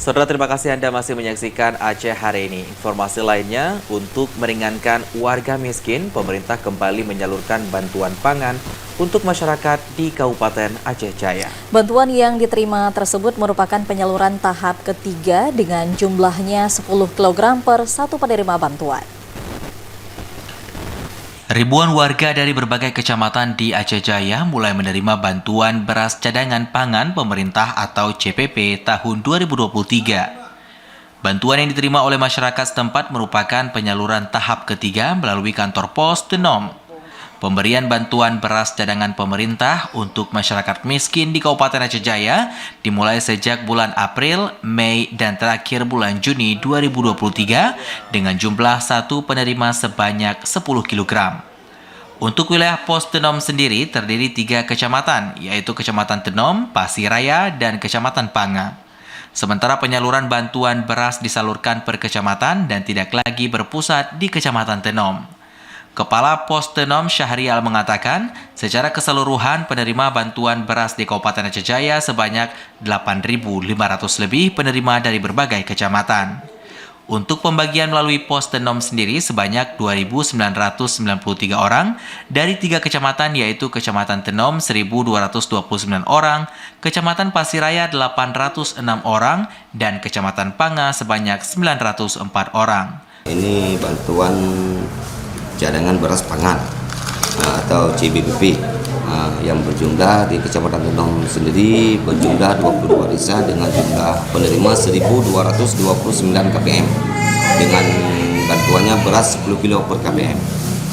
Saudara, terima kasih Anda masih menyaksikan Aceh hari ini. Informasi lainnya, untuk meringankan warga miskin, pemerintah kembali menyalurkan bantuan pangan untuk masyarakat di Kabupaten Aceh Jaya. Bantuan yang diterima tersebut merupakan penyaluran tahap ketiga dengan jumlahnya 10 kg per satu penerima bantuan. Ribuan warga dari berbagai kecamatan di Aceh Jaya mulai menerima bantuan beras cadangan pangan pemerintah atau CPP tahun 2023. Bantuan yang diterima oleh masyarakat setempat merupakan penyaluran tahap ketiga melalui kantor pos Tenom. Pemberian bantuan beras cadangan pemerintah untuk masyarakat miskin di Kabupaten Aceh Jaya dimulai sejak bulan April, Mei, dan terakhir bulan Juni 2023 dengan jumlah satu penerima sebanyak 10 kg. Untuk wilayah pos Tenom sendiri terdiri 3 kecamatan, yaitu Kecamatan Tenom, Pasiraya, dan Kecamatan Panga. Sementara penyaluran bantuan beras disalurkan per kecamatan dan tidak lagi berpusat di Kecamatan Tenom. Kepala Pos Tenom Syahrial mengatakan, secara keseluruhan penerima bantuan beras di Kabupaten Aceh Jaya sebanyak 8.500 lebih penerima dari berbagai kecamatan. Untuk pembagian melalui Pos Tenom sendiri sebanyak 2.993 orang dari 3 kecamatan, yaitu Kecamatan Tenom 1.229 orang, Kecamatan Pasiraya 806 orang, dan Kecamatan Panga sebanyak 904 orang. Ini bantuan cadangan beras pangan atau CBBP yang berjumlah di Kecamatan Tenom sendiri berjumlah 22 desa dengan jumlah penerima 1.229 kpm dengan bantuannya beras 10 kg per kpm.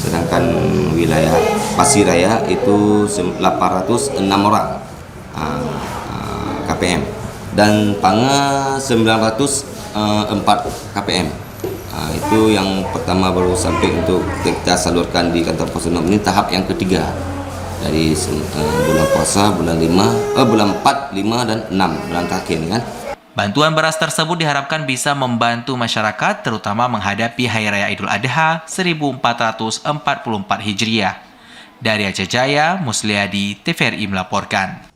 Sedangkan wilayah Pasiraya itu 806 orang kpm dan Panga 904 kpm. Itu yang pertama baru sampai untuk kita salurkan di kantor pos Tenom. Ini tahap yang ketiga dari bulan puasa, bulan 4, 5, dan 6 bulan terakhir ini kan. Bantuan beras tersebut diharapkan bisa membantu masyarakat terutama menghadapi Hari Raya Idul Adha 1444 Hijriah. Dari Aceh Jaya, Musliadi, TVRI melaporkan.